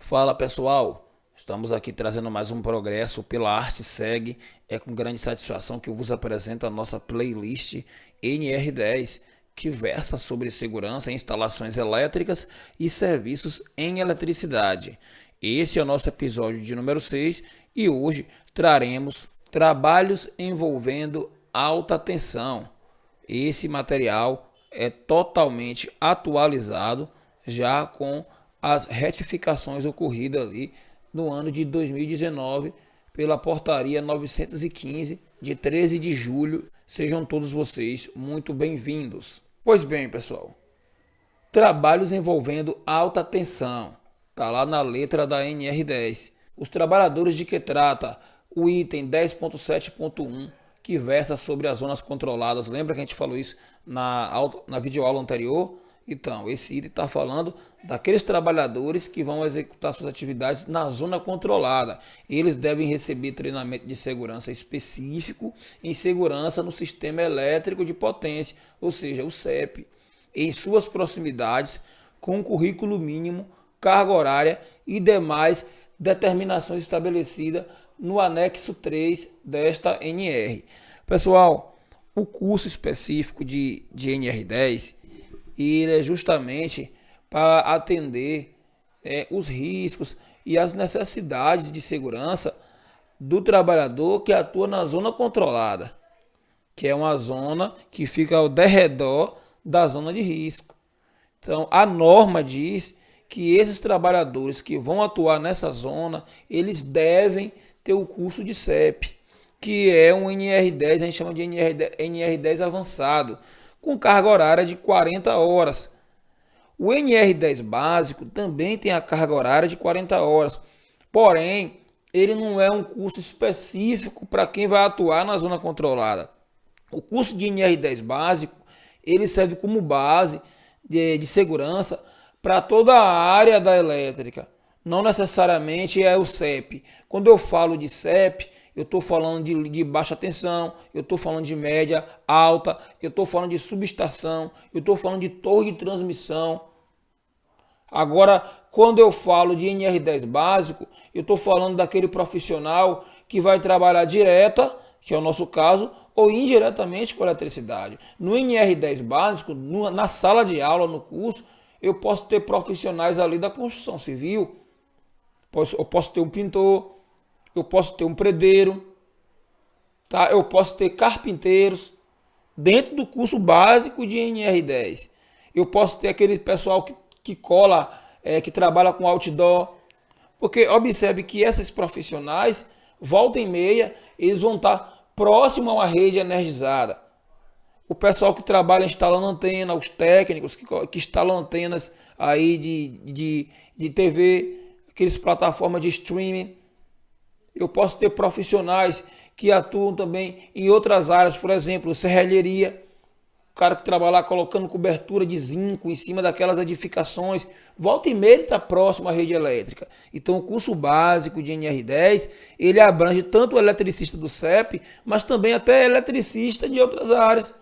Fala pessoal, estamos aqui trazendo mais um progresso pela Arte Segue. É com grande satisfação que eu vos apresento a nossa playlist NR10, que versa sobre segurança em instalações elétricas e serviços em eletricidade. Esse é o nosso episódio de número 6 e hoje traremos trabalhos envolvendo alta tensão. Esse material é totalmente atualizado já com as retificações ocorridas ali no ano de 2019 pela portaria 915 de 13 de julho. Sejam todos vocês muito bem-vindos. Pois bem, pessoal, trabalhos envolvendo alta tensão. Tá lá na letra da NR10. Os trabalhadores de que trata o item 10.7.1, que versa sobre as zonas controladas. Lembra que a gente falou isso na videoaula anterior? Então, esse item está falando daqueles trabalhadores que vão executar suas atividades na zona controlada. Eles devem receber treinamento de segurança específico em segurança no sistema elétrico de potência, ou seja, o CEP, em suas proximidades, com currículo mínimo, carga horária e demais determinações estabelecidas no anexo 3 desta NR. Pessoal, o curso específico de NR10 ele é justamente para atender os riscos e as necessidades de segurança do trabalhador que atua na zona controlada, que é uma zona que fica ao derredor da zona de risco. Então, a norma diz que esses trabalhadores que vão atuar nessa zona, eles devem ter o curso de CEP, que é um NR10, a gente chama de NR10 avançado, com carga horária de 40 horas. O NR10 básico também tem a carga horária de 40 horas, porém, ele não é um curso específico para quem vai atuar na zona controlada. O curso de NR10 básico, ele serve como base de segurança para toda a área da elétrica. Não necessariamente é o CEP. Quando eu falo de CEP, eu estou falando de baixa tensão, eu estou falando de média, alta, eu estou falando de subestação, eu estou falando de torre de transmissão. Agora, quando eu falo de NR10 básico, eu estou falando daquele profissional que vai trabalhar direta, que é o nosso caso, ou indiretamente com eletricidade. No NR10 básico, na sala de aula, no curso, eu posso ter profissionais ali da construção civil, eu posso ter um pintor, eu posso ter um predeiro, tá? Eu posso ter carpinteiros dentro do curso básico de NR10. Eu posso ter aquele pessoal que cola, que trabalha com outdoor. Porque observe que esses profissionais, volta e meia, eles vão estar próximo a uma rede energizada. O pessoal que trabalha instalando antena, os técnicos que instalam antenas aí de TV, aqueles plataformas de streaming. Eu posso ter profissionais que atuam também em outras áreas, por exemplo, serralheria, o cara que trabalha lá colocando cobertura de zinco em cima daquelas edificações, volta e meia ele está próximo à rede elétrica. Então o curso básico de NR10, ele abrange tanto o eletricista do CEP, mas também até eletricista de outras áreas,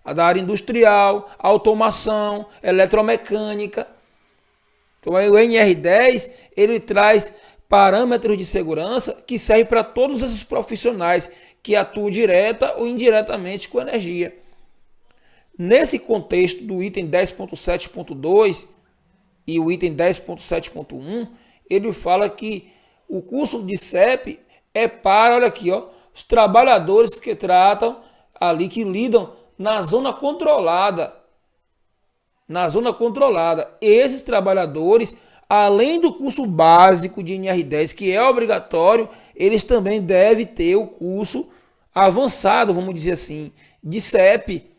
a da área industrial, automação, eletromecânica. Então o NR10, ele traz parâmetros de segurança que servem para todos esses profissionais que atuam direta ou indiretamente com energia. Nesse contexto do item 10.7.2 e o item 10.7.1, ele fala que o curso de CEP é para, olha aqui, ó, os trabalhadores que tratam ali, que lidam na zona controlada. Na zona controlada. Esses trabalhadores, além do curso básico de NR10, que é obrigatório, eles também devem ter o curso avançado, vamos dizer assim, de CEP,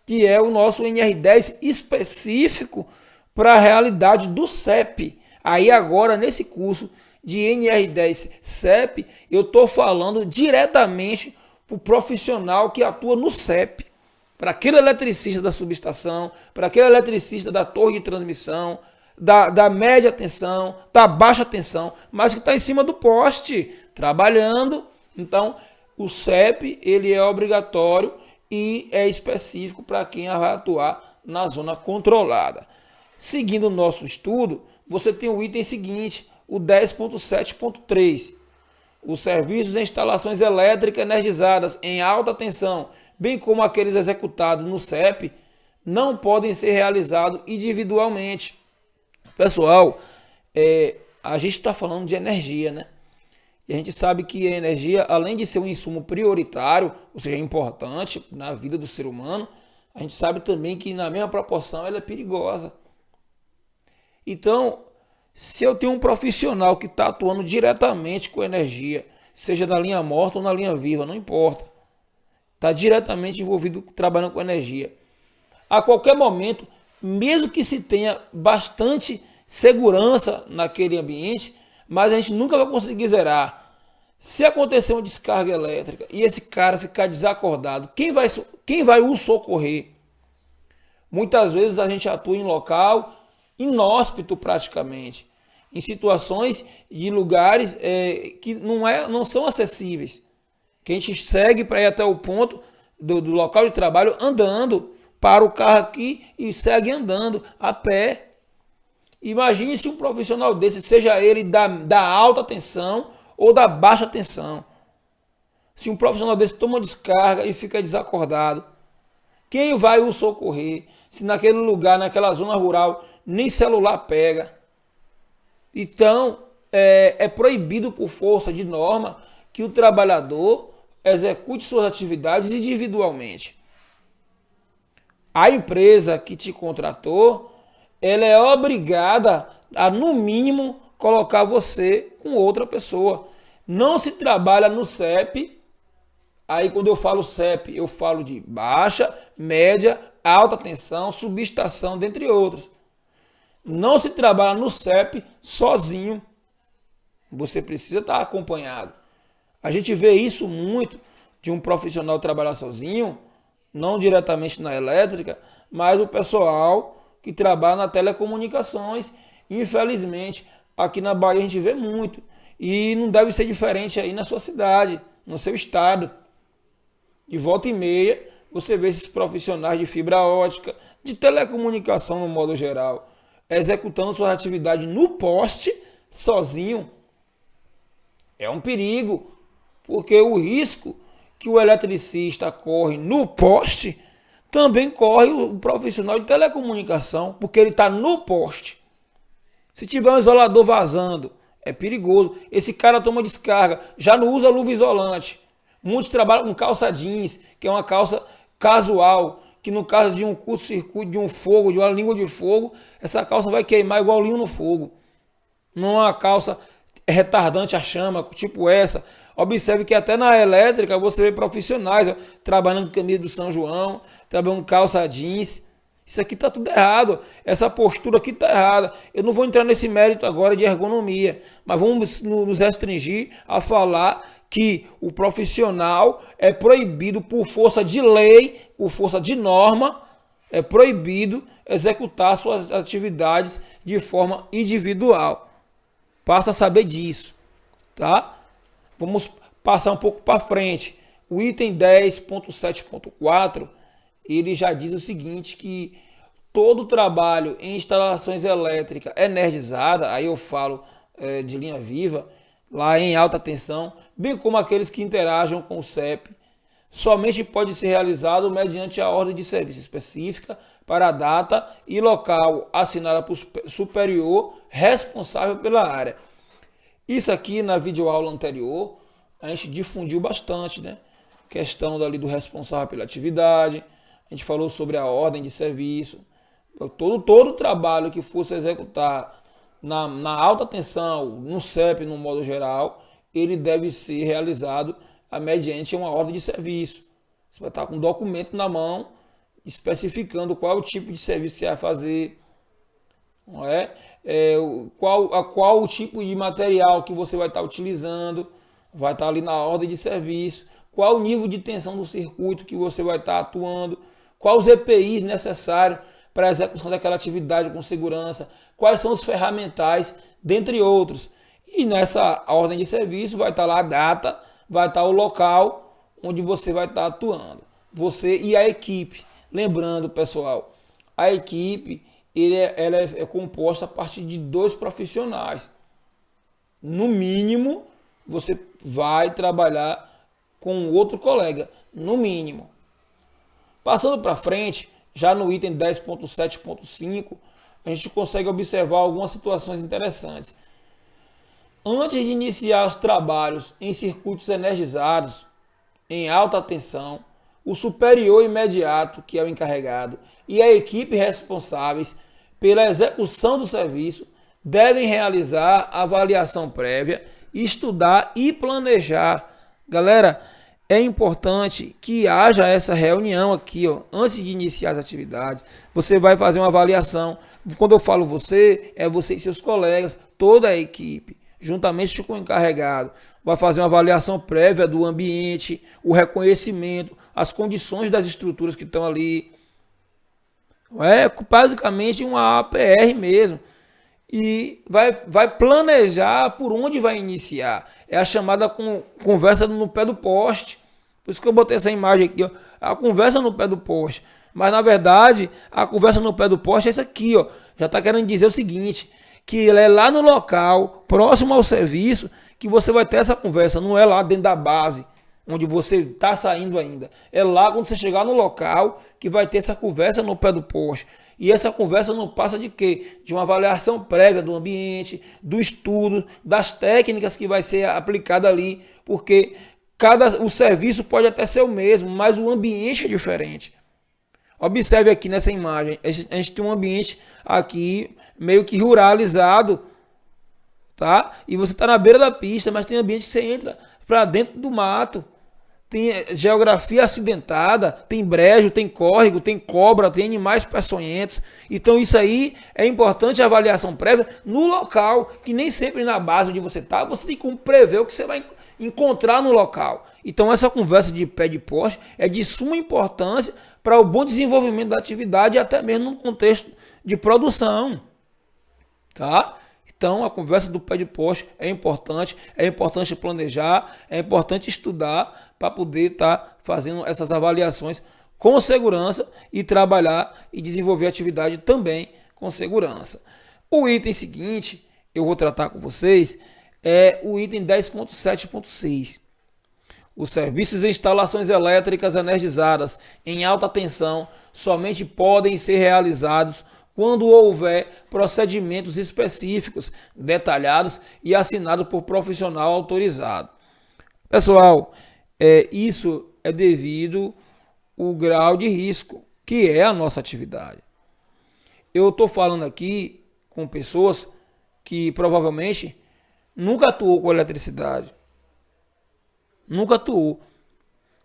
que é o nosso NR10 específico para a realidade do CEP. Aí agora, nesse curso de NR10 CEP, eu estou falando diretamente para o profissional que atua no CEP, para aquele eletricista da subestação, para aquele eletricista da torre de transmissão, da média tensão, da baixa tensão, mas que está em cima do poste, trabalhando. Então, o CEP ele é obrigatório e é específico para quem vai atuar na zona controlada. Seguindo o nosso estudo, você tem o item seguinte, o 10.7.3. Os serviços e instalações elétricas energizadas em alta tensão, bem como aqueles executados no CEP, não podem ser realizados individualmente. Pessoal, a gente está falando de energia, né? E a gente sabe que a energia, além de ser um insumo prioritário, ou seja, importante na vida do ser humano, a gente sabe também que na mesma proporção ela é perigosa. Então, se eu tenho um profissional que está atuando diretamente com energia, seja na linha morta ou na linha viva, não importa, está diretamente envolvido trabalhando com energia. A qualquer momento, mesmo que se tenha bastante segurança naquele ambiente, mas a gente nunca vai conseguir zerar. Se acontecer uma descarga elétrica e esse cara ficar desacordado, quem vai o socorrer? Muitas vezes a gente atua em local inóspito praticamente, em situações de lugares que não são acessíveis, que a gente segue para ir até o ponto do local de trabalho andando, para o carro aqui e segue andando a pé. Imagine se um profissional desse, seja ele da alta tensão ou da baixa tensão, se um profissional desse toma descarga e fica desacordado, quem vai o socorrer? Se naquele lugar, naquela zona rural, nem celular pega. Então, é proibido por força de norma que o trabalhador execute suas atividades individualmente. A empresa que te contratou, ela é obrigada a, no mínimo, colocar você com outra pessoa. Não se trabalha no CEP. Aí quando eu falo CEP, eu falo de baixa, média, alta tensão, subestação, dentre outros. Não se trabalha no CEP sozinho. Você precisa estar acompanhado. A gente vê isso muito de um profissional trabalhar sozinho, não diretamente na elétrica, mas o pessoal que trabalha na telecomunicações. Infelizmente, aqui na Bahia a gente vê muito. E não deve ser diferente aí na sua cidade, no seu estado. De volta e meia, você vê esses profissionais de fibra ótica, de telecomunicação no modo geral, executando suas atividades no poste, sozinho. É um perigo, porque o risco que o eletricista corre no poste, também corre o profissional de telecomunicação, porque ele está no poste. Se tiver um isolador vazando, é perigoso. Esse cara toma descarga, já não usa luva isolante. Muitos trabalham com calça jeans, que é uma calça casual, que no caso de um curto-circuito, de um fogo, de uma língua de fogo, essa calça vai queimar igual linho no fogo. Não é uma calça retardante a chama, tipo essa. Observe que até na elétrica você vê profissionais trabalhando com camisa do São João, trabalhando com calça jeans. Isso aqui está tudo errado. Essa postura aqui está errada. Eu não vou entrar nesse mérito agora de ergonomia, mas vamos nos restringir a falar que o profissional é proibido por força de lei, por força de norma, é proibido executar suas atividades de forma individual. Passa a saber disso, tá? Vamos passar um pouco para frente. O item 10.7.4, ele já diz o seguinte, que todo trabalho em instalações elétricas energizadas, aí eu falo de linha viva, lá em alta tensão, bem como aqueles que interajam com o CEP, somente pode ser realizado mediante a ordem de serviço específica para a data e local assinada por superior responsável pela área. Isso aqui na videoaula anterior a gente difundiu bastante, né? Questão dali do responsável pela atividade, a gente falou sobre a ordem de serviço, todo trabalho que fosse executar na alta tensão, no CEP, no modo geral, ele deve ser realizado mediante uma ordem de serviço. Você vai estar com um documento na mão especificando qual é o tipo de serviço que você vai fazer, não é? Qual o tipo de material que você vai estar utilizando, vai estar ali na ordem de serviço, qual o nível de tensão do circuito que você vai estar atuando, quais os EPIs necessários para a execução daquela atividade com segurança, quais são os ferramentais, dentre outros. E nessa ordem de serviço vai estar lá a data, vai estar o local onde você vai estar atuando. Você e a equipe. Lembrando, pessoal, a equipe ela é composta a partir de 2 profissionais. No mínimo, você vai trabalhar com outro colega, no mínimo. Passando para frente, já no item 10.7.5, a gente consegue observar algumas situações interessantes. Antes de iniciar os trabalhos em circuitos energizados, em alta tensão, o superior imediato, que é o encarregado, e a equipe responsáveis pela execução do serviço devem realizar avaliação prévia, estudar e planejar. Galera, é importante que haja essa reunião aqui, ó, antes de iniciar as atividades. Você vai fazer uma avaliação. Quando eu falo você, é você e seus colegas, toda a equipe, juntamente com o encarregado. Vai fazer uma avaliação prévia do ambiente, o reconhecimento, as condições das estruturas que estão ali. É basicamente uma APR mesmo. E vai planejar por onde vai iniciar. É a chamada conversa no pé do poste. Por isso que eu botei essa imagem aqui, ó. A conversa no pé do poste. Mas na verdade, a conversa no pé do poste é essa aqui, ó. Já está querendo dizer o seguinte, que ele é lá no local, próximo ao serviço, que você vai ter essa conversa. Não é lá dentro da base, onde você está saindo ainda. É lá quando você chegar no local que vai ter essa conversa no pé do poste. E essa conversa não passa de quê? De uma avaliação prévia do ambiente, do estudo, das técnicas que vai ser aplicada ali, porque o serviço pode até ser o mesmo, mas o ambiente é diferente. Observe aqui nessa imagem, a gente tem um ambiente aqui meio que ruralizado, tá? E você está na beira da pista, mas tem ambiente que você entra para dentro do mato. Tem geografia acidentada, tem brejo, tem córrego, tem cobra, tem animais peçonhentos. Então isso aí é importante a avaliação prévia no local, que nem sempre na base onde você está, você tem como prever o que você vai encontrar no local. Então essa conversa de pé de poste é de suma importância para o bom desenvolvimento da atividade e até mesmo no contexto de produção. Tá? Então, a conversa do pé de poste é importante planejar, é importante estudar para poder estar fazendo essas avaliações com segurança e trabalhar e desenvolver a atividade também com segurança. O item seguinte, eu vou tratar com vocês, é o item 10.7.6. Os serviços e instalações elétricas energizadas em alta tensão somente podem ser realizados quando houver procedimentos específicos, detalhados e assinados por profissional autorizado. Pessoal, isso é devido ao grau de risco que é a nossa atividade. Eu estou falando aqui com pessoas que provavelmente nunca atuou com eletricidade. Nunca atuou.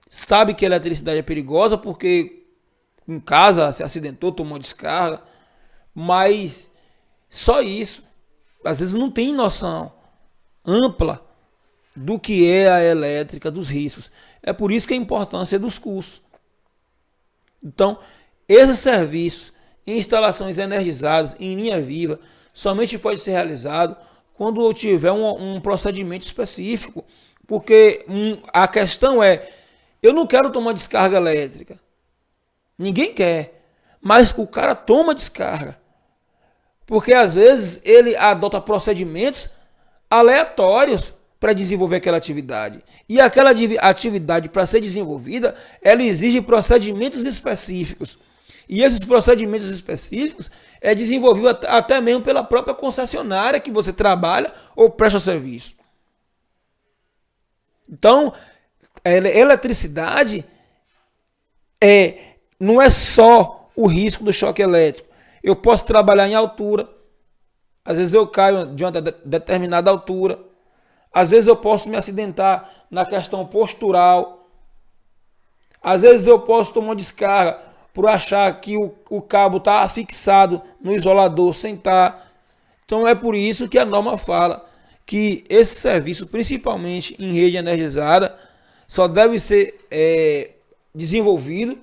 Sabe que a eletricidade é perigosa porque em casa se acidentou, tomou descarga. Mas só isso. Às vezes não tem noção ampla do que é a elétrica, dos riscos. É por isso que a importância dos cursos. Então, esses serviços em instalações energizadas, em linha viva, somente pode ser realizado quando tiver um procedimento específico. Porque a questão é, eu não quero tomar descarga elétrica. Ninguém quer. Mas o cara toma descarga. Porque às vezes ele adota procedimentos aleatórios para desenvolver aquela atividade. E aquela atividade, para ser desenvolvida, ela exige procedimentos específicos. E esses procedimentos específicos é desenvolvido até mesmo pela própria concessionária que você trabalha ou presta serviço. Então, a eletricidade não é só o risco do choque elétrico. Eu posso trabalhar em altura. Às vezes eu caio de uma determinada altura. Às vezes eu posso me acidentar na questão postural. Às vezes eu posso tomar descarga por achar que o cabo está fixado no isolador sem estar. Então é por isso que a norma fala que esse serviço, principalmente em rede energizada, só deve ser desenvolvido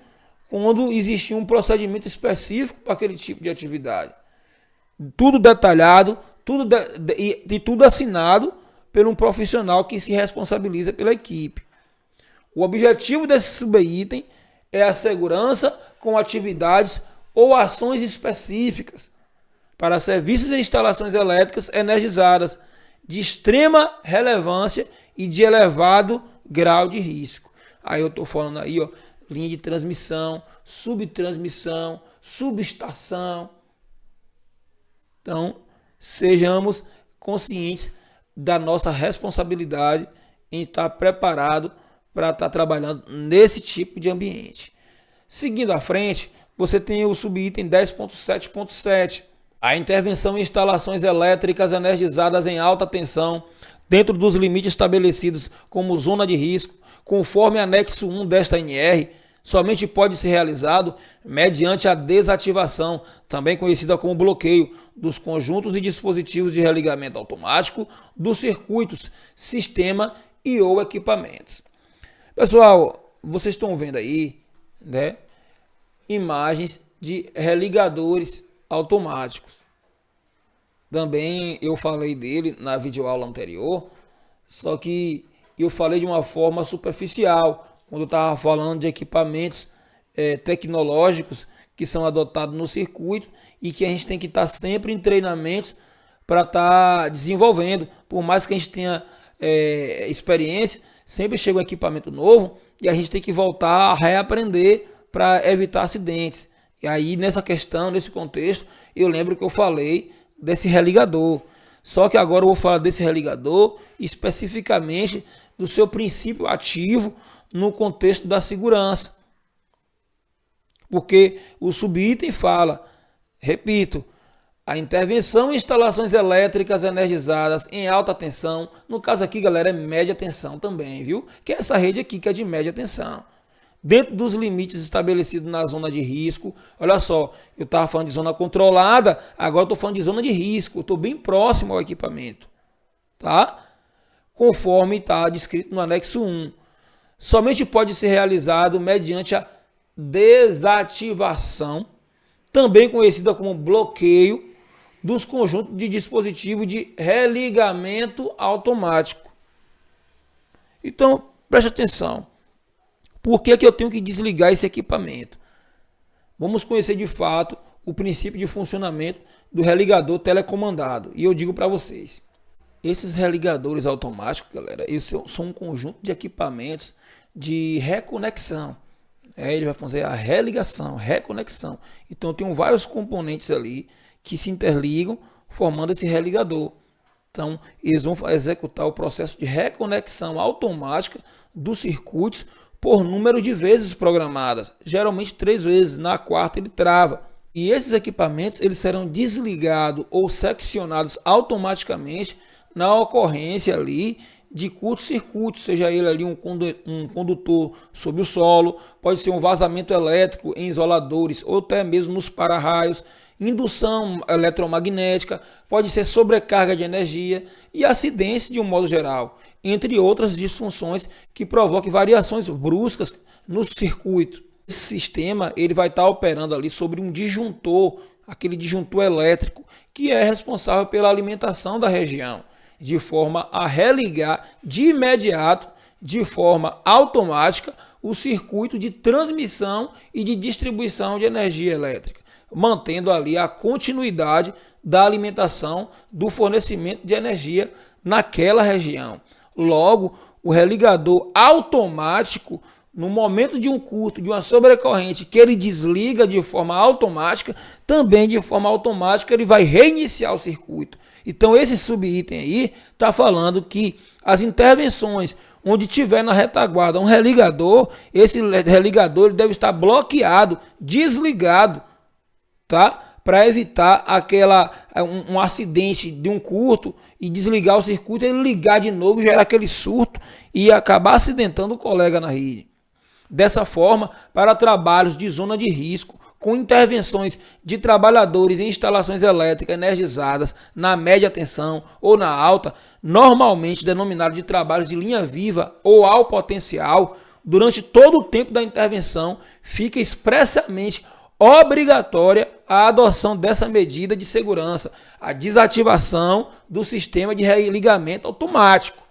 quando existir um procedimento específico para aquele tipo de atividade. Tudo detalhado, tudo assinado por um profissional que se responsabiliza pela equipe. O objetivo desse subitem é a segurança com atividades ou ações específicas. para serviços e instalações elétricas energizadas de extrema relevância e de elevado grau de risco. Aí eu estou falando aí, ó, linha de transmissão, subtransmissão, subestação. Então, sejamos conscientes da nossa responsabilidade em estar preparado para estar trabalhando nesse tipo de ambiente. Seguindo à frente, você tem o subitem 10.7.7, a intervenção em instalações elétricas energizadas em alta tensão, dentro dos limites estabelecidos como zona de risco, conforme anexo 1 desta NR, somente pode ser realizado mediante a desativação, também conhecida como bloqueio, dos conjuntos e dispositivos de religamento automático dos circuitos, sistema e ou equipamentos. Pessoal, vocês estão vendo aí, né, imagens de religadores automáticos. Também eu falei dele na videoaula anterior, só que eu falei de uma forma superficial, quando eu estava falando de equipamentos tecnológicos que são adotados no circuito e que a gente tem que estar sempre em treinamentos para estar desenvolvendo. Por mais que a gente tenha experiência, sempre chega um equipamento novo e a gente tem que voltar a reaprender para evitar acidentes. E aí nessa questão, nesse contexto, eu lembro que eu falei desse religador. Só que agora eu vou falar desse religador especificamente do seu princípio ativo no contexto da segurança. Porque o subitem fala, repito, a intervenção em instalações elétricas energizadas em alta tensão, no caso aqui, galera, é média tensão também, viu? Que é essa rede aqui que é de média tensão. Dentro dos limites estabelecidos na zona de risco. Olha só, eu estava falando de zona controlada, agora estou falando de zona de risco. Eu estou bem próximo ao equipamento, tá? Conforme está descrito no anexo 1. Somente pode ser realizado mediante a desativação, também conhecida como bloqueio, dos conjuntos de dispositivo de religamento automático. Então, preste atenção. Por que eu tenho que desligar esse equipamento? Vamos conhecer de fato o princípio de funcionamento do religador telecomandado. E eu digo para vocês, esses religadores automáticos, galera, eles são um conjunto de equipamentos de reconexão. Ele vai fazer a religação, reconexão. Então tem vários componentes ali que se interligam formando esse religador. Então eles vão executar o processo de reconexão automática dos circuitos por número de vezes programadas, geralmente 3 vezes, na quarta ele trava. E esses equipamentos eles serão desligados ou seccionados automaticamente na ocorrência ali de curto-circuito, seja ele ali um condutor sob o solo, pode ser um vazamento elétrico em isoladores ou até mesmo nos para-raios, indução eletromagnética, pode ser sobrecarga de energia e acidentes de um modo geral, entre outras disfunções que provoquem variações bruscas no circuito. Esse sistema ele vai estar operando ali sobre um disjuntor, aquele disjuntor elétrico, que é responsável pela alimentação da região, de forma a religar de imediato, de forma automática, o circuito de transmissão e de distribuição de energia elétrica, mantendo ali a continuidade da alimentação do fornecimento de energia naquela região. Logo, o religador automático, no momento de um curto, de uma sobrecorrente, que ele desliga de forma automática, também de forma automática ele vai reiniciar o circuito. Então esse subitem aí está falando que as intervenções onde tiver na retaguarda um religador, esse religador ele deve estar bloqueado, desligado, tá? Para evitar um acidente de um curto e desligar o circuito, ele ligar de novo, gerar aquele surto e acabar acidentando o colega na rede. Dessa forma, para trabalhos de zona de risco, com intervenções de trabalhadores em instalações elétricas energizadas na média tensão ou na alta, normalmente denominado de trabalhos de linha viva ou ao potencial, durante todo o tempo da intervenção, fica expressamente obrigatória a adoção dessa medida de segurança, a desativação do sistema de religamento automático.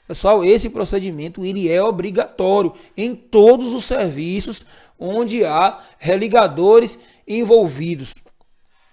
Pessoal, esse procedimento ele é obrigatório em todos os serviços onde há religadores envolvidos,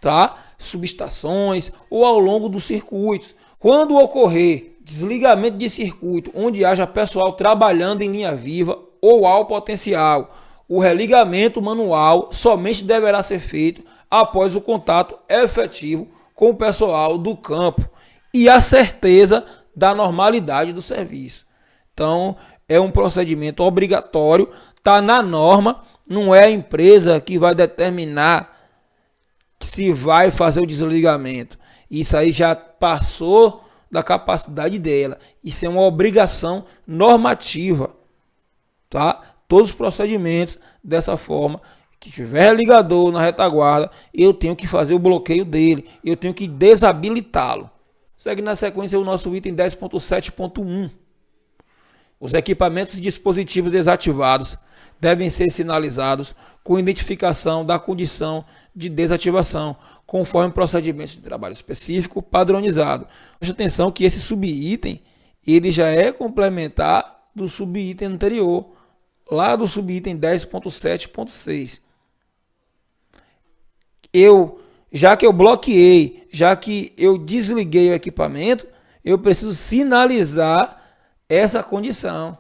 tá? subestações ou ao longo dos circuitos. Quando ocorrer desligamento de circuito onde haja pessoal trabalhando em linha viva ou ao potencial, o religamento manual somente deverá ser feito após o contato efetivo com o pessoal do campo e a certeza da normalidade do serviço. Então, é um procedimento obrigatório, está na norma, não é a empresa que vai determinar se vai fazer o desligamento. Isso aí já passou da capacidade dela. Isso é uma obrigação normativa, tá? Todos os procedimentos dessa forma, que tiver ligador na retaguarda, eu tenho que fazer o bloqueio dele, eu tenho que desabilitá-lo. Segue na sequência o nosso item 10.7.1. Os equipamentos e dispositivos desativados devem ser sinalizados com identificação da condição de desativação, conforme procedimento de trabalho específico padronizado. Preste atenção que esse subitem ele já é complementar do subitem anterior, lá do subitem 10.7.6. Já que eu bloqueei, já que eu desliguei o equipamento, eu preciso sinalizar essa condição,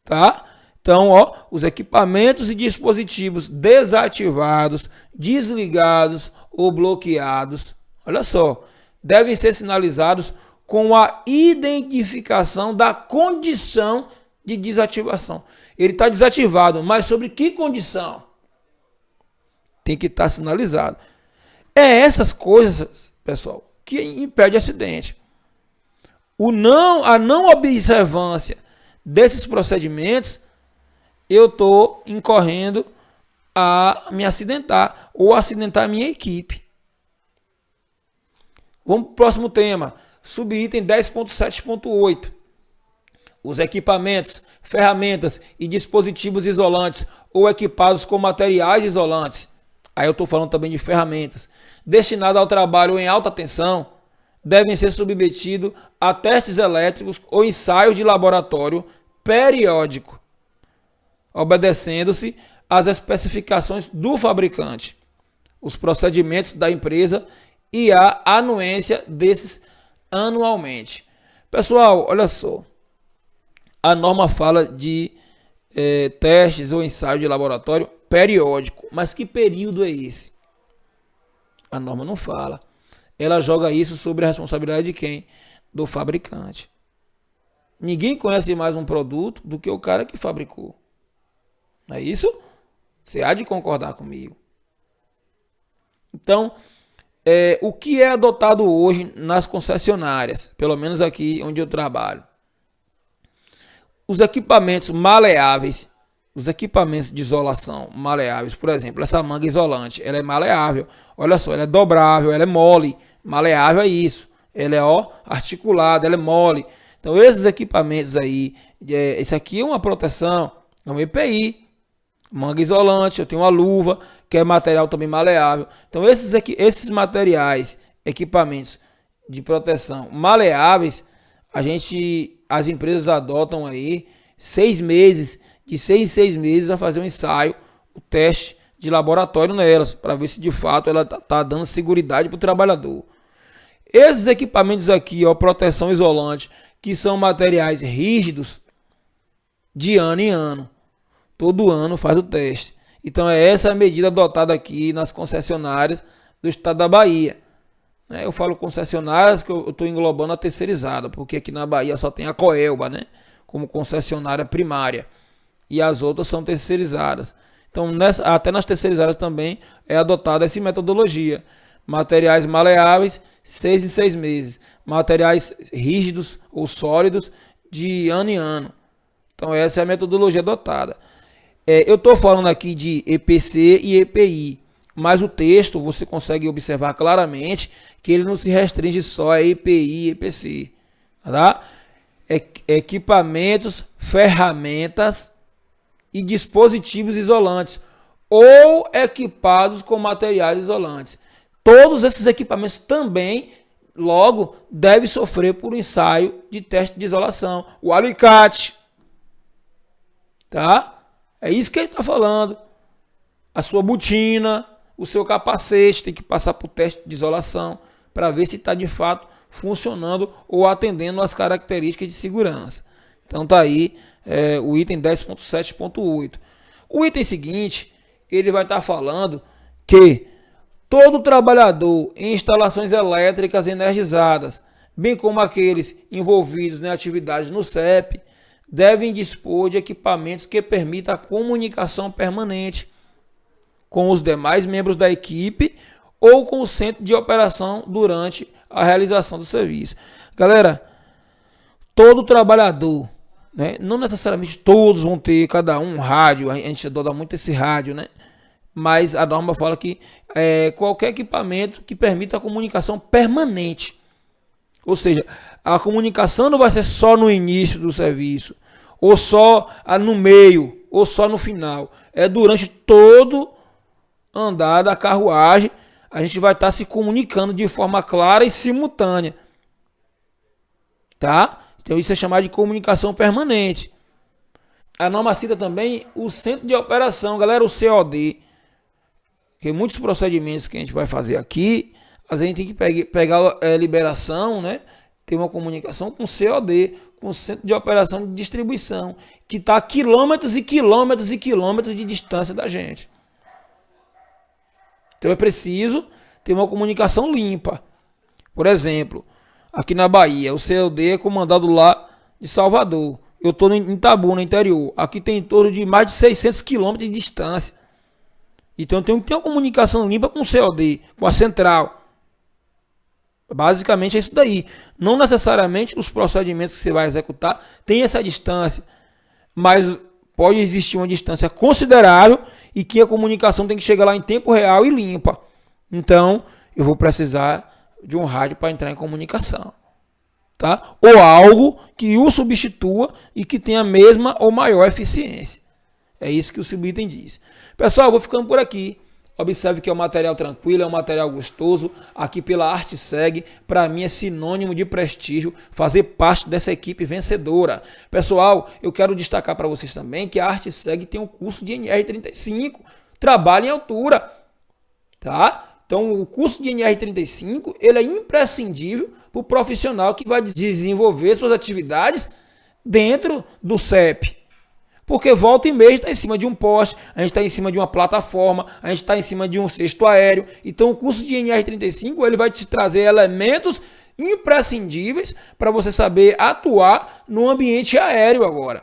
tá? Então, os equipamentos e dispositivos desativados, desligados ou bloqueados, olha só, devem ser sinalizados com a identificação da condição de desativação. Ele está desativado, mas sobre que condição? Tem que estar sinalizado. É essas coisas, pessoal, que impede acidente. A não observância desses procedimentos, eu estou incorrendo a me acidentar ou acidentar a minha equipe. Vamos para o próximo tema, subitem 10.7.8. Os equipamentos, ferramentas e dispositivos isolantes ou equipados com materiais isolantes, aí eu estou falando também de ferramentas, destinados ao trabalho em alta tensão, devem ser submetidos a testes elétricos ou ensaios de laboratório periódico, obedecendo-se às especificações do fabricante, os procedimentos da empresa e a anuência desses anualmente. Pessoal, olha só, a norma fala de testes ou ensaio de laboratório periódico, mas que período é esse? A norma não fala. Ela joga isso sobre a responsabilidade de quem? Do fabricante. Ninguém conhece mais um produto do que o cara que fabricou. Não é isso? Você há de concordar comigo. Então, o que é adotado hoje nas concessionárias, pelo menos aqui onde eu trabalho? Os equipamentos maleáveis, os equipamentos de isolação maleáveis, por exemplo, essa manga isolante, ela é maleável. Olha só, ela é dobrável, ela é mole. Maleável é isso. Ela é articulada, ela é mole. Então, esses equipamentos aí, esse aqui é uma proteção, é um EPI, manga isolante, eu tenho uma luva, que é material também maleável. Então, esses materiais, equipamentos de proteção maleáveis, as empresas adotam aí 6 meses, de 6 em 6 meses a fazer um ensaio, o teste de laboratório nelas, para ver se de fato ela está dando seguridade para o trabalhador. Esses equipamentos aqui, proteção isolante, que são materiais rígidos, de ano em ano, todo ano faz o teste. Então é essa a medida adotada aqui nas concessionárias do estado da Bahia. Eu falo concessionárias que eu estou englobando a terceirizada, porque aqui na Bahia só tem a Coelba, como concessionária primária, e as outras são terceirizadas. Então até nas terceirizadas também é adotada essa metodologia. Materiais maleáveis, 6 em 6 meses. Materiais rígidos ou sólidos, de ano em ano. Então essa é a metodologia adotada. Eu estou falando aqui de EPC e EPI, mas o texto você consegue observar claramente que ele não se restringe só a EPI e EPC. Tá? Equipamentos, ferramentas e dispositivos isolantes ou equipados com materiais isolantes. Todos esses equipamentos também, logo, devem sofrer por um ensaio de teste de isolação. O alicate, tá? É isso que ele está falando. A sua botina, o seu capacete, tem que passar por teste de isolação para ver se está de fato funcionando ou atendendo às características de segurança. Então tá aí o item 10.7.8. O item seguinte, ele vai estar falando que todo trabalhador em instalações elétricas energizadas, bem como aqueles envolvidos em atividades no CEP, devem dispor de equipamentos que permitam a comunicação permanente com os demais membros da equipe ou com o centro de operação durante a realização do serviço. Galera, todo trabalhador, né, não necessariamente todos vão ter cada um rádio, a gente adora muito esse rádio, né? Mas a norma fala que qualquer equipamento que permita a comunicação permanente. Ou seja, a comunicação não vai ser só no início do serviço, ou só no meio, ou só no final. É durante todo andar da carruagem, a gente vai estar se comunicando de forma clara e simultânea. Tá? Então isso é chamado de comunicação permanente. A norma cita também o centro de operação, galera, o COD. Que muitos procedimentos que a gente vai fazer aqui, a gente tem que pegar liberação, né? Ter uma comunicação com o COD, com o Centro de Operação de Distribuição, que está a quilômetros e quilômetros e quilômetros de distância da gente. Então é preciso ter uma comunicação limpa. Por exemplo, aqui na Bahia, o COD é comandado lá de Salvador. Eu estou em Itabu, no interior. Aqui tem em torno de mais de 600 quilômetros de distância. Então tem que ter uma comunicação limpa com o COD, com a central. Basicamente é isso daí. Não necessariamente os procedimentos que você vai executar tem essa distância, mas pode existir uma distância considerável e que a comunicação tem que chegar lá em tempo real e limpa. Então eu vou precisar de um rádio para entrar em comunicação, tá? Ou algo que o substitua e que tenha a mesma ou maior eficiência. É isso que o subitem diz. Pessoal, eu vou ficando por aqui. Observe que é um material tranquilo, é um material gostoso. Aqui pela ArtSeg, para mim é sinônimo de prestígio fazer parte dessa equipe vencedora. Pessoal, eu quero destacar para vocês também que a ArtSeg tem um curso de NR35, trabalho em altura, tá? Então, o curso de NR35, ele é imprescindível para o profissional que vai desenvolver suas atividades dentro do CEP. Porque volta e meia a gente está em cima de um poste, a gente está em cima de uma plataforma, a gente está em cima de um cesto aéreo. Então o curso de NR35 ele vai te trazer elementos imprescindíveis para você saber atuar no ambiente aéreo agora.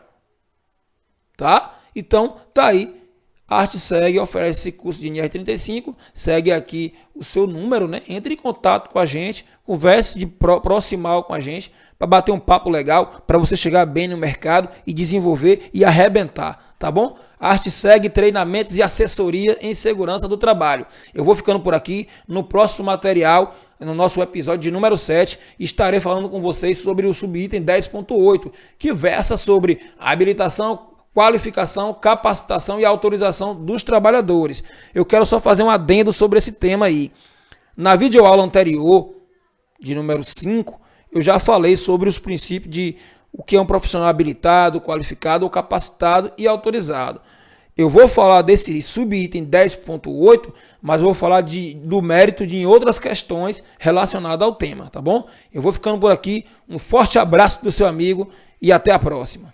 Tá? Então tá aí. A ArtSeg oferece esse curso de NR35, segue aqui o seu número, né? Entre em contato com a gente, converse de proximal com a gente, para bater um papo legal, para você chegar bem no mercado e desenvolver e arrebentar, tá bom? A ArtSeg, treinamentos e assessoria em segurança do trabalho. Eu vou ficando por aqui, no próximo material, no nosso episódio de número 7, estarei falando com vocês sobre o subitem 10.8, que versa sobre habilitação, qualificação, capacitação e autorização dos trabalhadores. Eu quero só fazer um adendo sobre esse tema aí. Na videoaula anterior, de número 5, eu já falei sobre os princípios de o que é um profissional habilitado, qualificado, capacitado e autorizado. Eu vou falar desse subitem 10.8, mas vou falar do mérito de outras questões relacionadas ao tema, tá bom? Eu vou ficando por aqui. Um forte abraço do seu amigo e até a próxima.